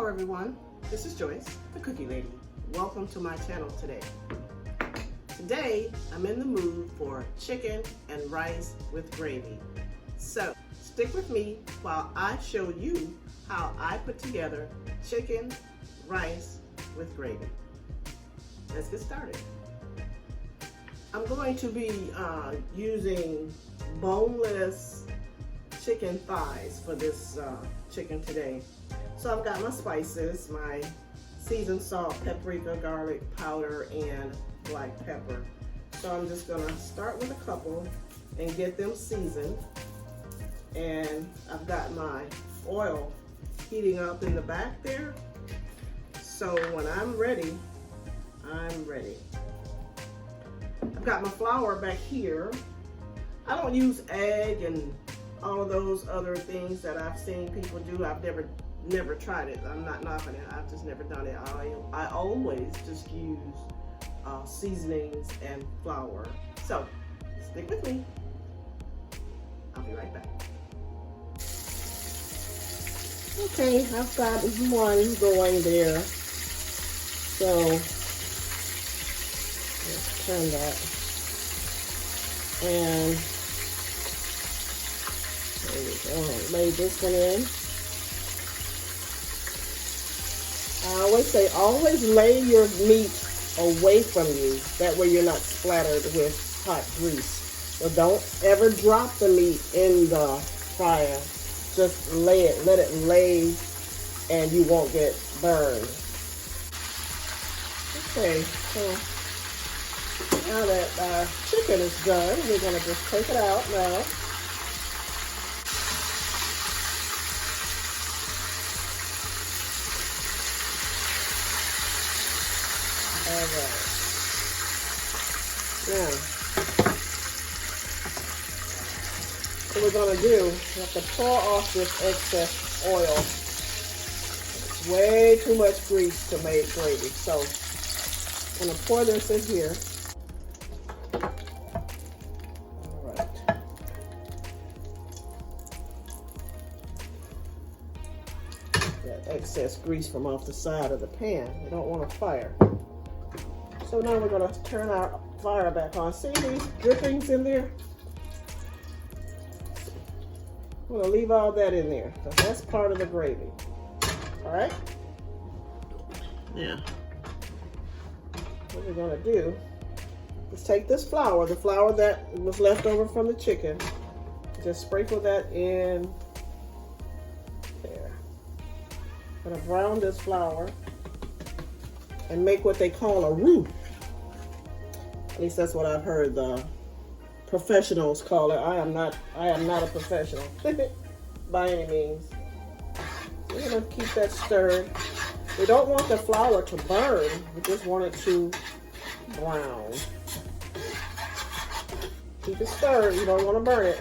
Hello everyone, this is Joyce, the Cookie Lady. Welcome to my channel today. Today, I'm in the mood for chicken and rice with gravy. So, stick with me while I show you how I put together chicken, rice with gravy. Let's get started. I'm going to be using boneless chicken thighs for this chicken today. So I've got my spices, my seasoned salt, paprika, garlic powder, and black pepper. So I'm just gonna start with a couple and get them seasoned. And I've got my oil heating up in the back there. So when I'm ready, I'm ready. I've got my flour back here. I don't use egg and all of those other things that I've seen people do. I've never tried it. I'm not knocking it. I've just never done it. I always just use seasonings and flour. So stick with me. I'll be right back. Okay, I've got one going there. So let's turn that. And there we go. Lay this one in. I always say, always lay your meat away from you. That way you're not splattered with hot grease. So don't ever drop the meat in the fryer. Just lay it, let it lay, and you won't get burned. Okay, so now that our chicken is done, we're gonna just take it out now. All right. Now, what we're going to do, we have to pour off this excess oil. It's way too much grease to make gravy. So, I'm going to pour this in here. All right. That excess grease from off the side of the pan. You don't want to fire. So now we're going to turn our fire back on. See these drippings in there? I'm going to leave all that in there because that's part of the gravy. All right? Now, what we're going to do is take this flour, the flour that was left over from the chicken, just sprinkle that in there. I'm going to brown this flour and make what they call a roux. At least that's what I've heard the professionals call it. I am not a professional by any means. So we're going to keep that stirred. We don't want the flour to burn. We just want it to brown. Keep it stirred. You don't want to burn it.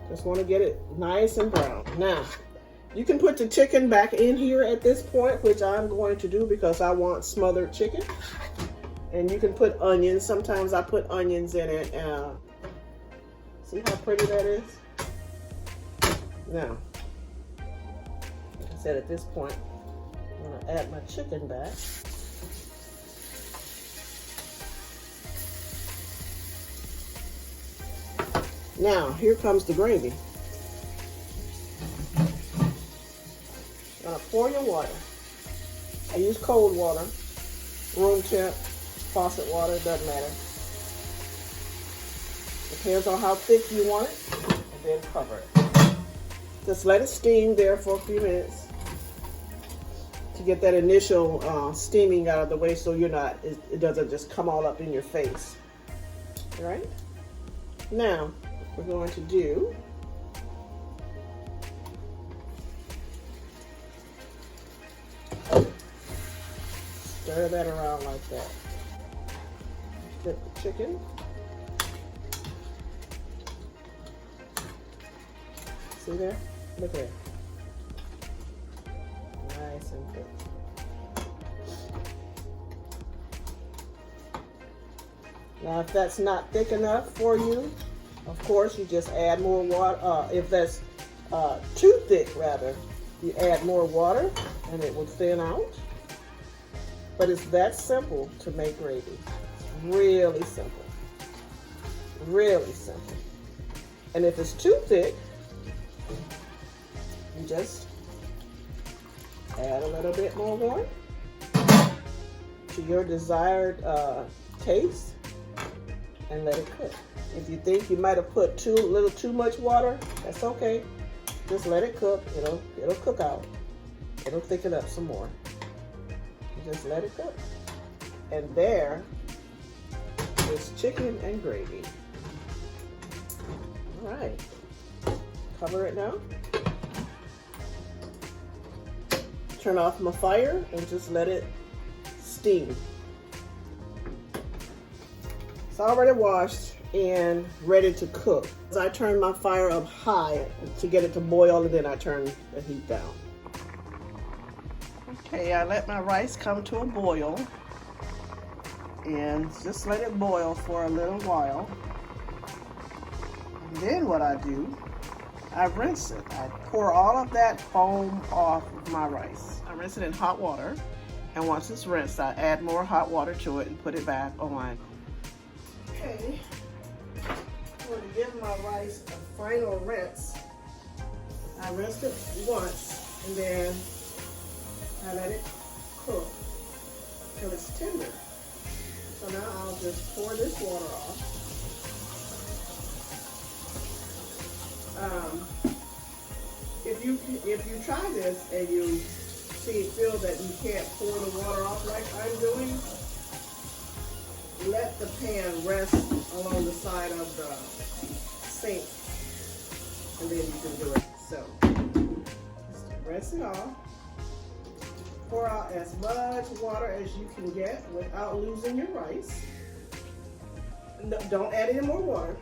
Just want to get it nice and brown. Now, you can put the chicken back in here at this point, which I'm going to do because I want smothered chicken. And you can put onions. Sometimes I put onions in it. See how pretty that is? Now, like I said, at this point, I'm going to add my chicken back. Now, here comes the gravy. Pour your water. I use cold water, room temp, faucet water, doesn't matter. Depends on how thick you want it, and then cover it. Just let it steam there for a few minutes to get that initial steaming out of the way so it doesn't just come all up in your face. All right? Now, what we're going to do, stir that around like that. Dip the chicken. See there? Look at it. Nice and thick. Now, if that's not thick enough for you, of course, you just add more water. If that's too thick, rather, You add more water and it will thin out. But it's that simple to make gravy. It's really simple. Really simple. And if it's too thick, you just add a little bit more water to your desired taste and let it cook. If you think you might have put a little too much water, that's okay. Just let it cook. It'll cook out. It'll thicken up some more. Just let it cook. And there is chicken and gravy. All right. Cover it now. Turn off my fire and just let it steam. It's already washed and ready to cook. So I turn my fire up high to get it to boil, and then I turn the heat down. Okay, I let my rice come to a boil and just let it boil for a little while. And then what I do, I rinse it. I pour all of that foam off of my rice. I rinse it in hot water, and once it's rinsed, I add more hot water to it and put it back on. Okay, I'm going to give my rice a final rinse. I rinsed it once, and then I let it cook till it's tender. So now I'll just pour this water off. If you try this and you feel that you can't pour the water off like I'm doing, let the pan rest along the side of the sink, and then you can do it. So just rinse it off. Pour out as much water as you can get without losing your rice. No, don't add any more water.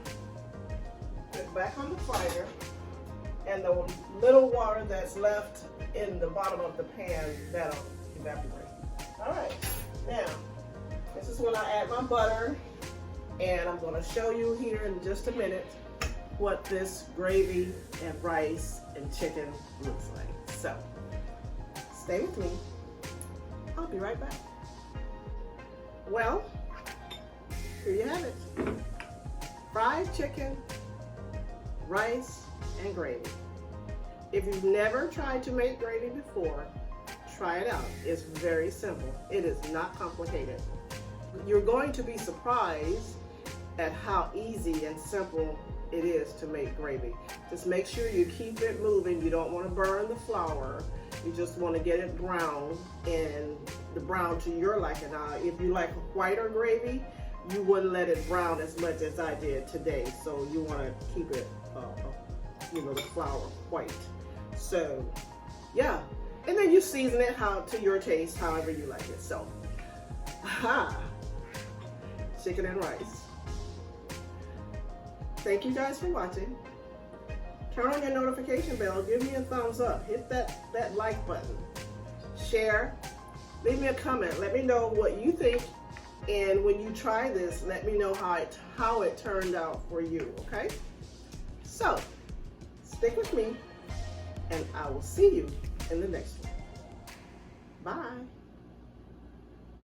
Put it back on the fire, and the little water that's left in the bottom of the pan, that'll evaporate. All right, now this is when I add my butter, and I'm going to show you here in just a minute what this gravy and rice and chicken looks like. So stay with me. I'll be right back. Well, here you have it. Fried chicken, rice, and gravy. If you've never tried to make gravy before, try it out. It's very simple. It is not complicated. You're going to be surprised at how easy and simple it is to make gravy. Just make sure you keep it moving. You don't want to burn the flour. You just want to get it brown, and the brown to your liking. Now, if you like whiter gravy, you wouldn't let it brown as much as I did today. So you want to keep it, the flour white. So, yeah. And then you season it to your taste, however you like it. So, chicken and rice. Thank you guys for watching. Turn on your notification bell, give me a thumbs up, hit that like button, share, leave me a comment, let me know what you think, and when you try this, let me know how it turned out for you, okay? So, stick with me, and I will see you in the next one. Bye.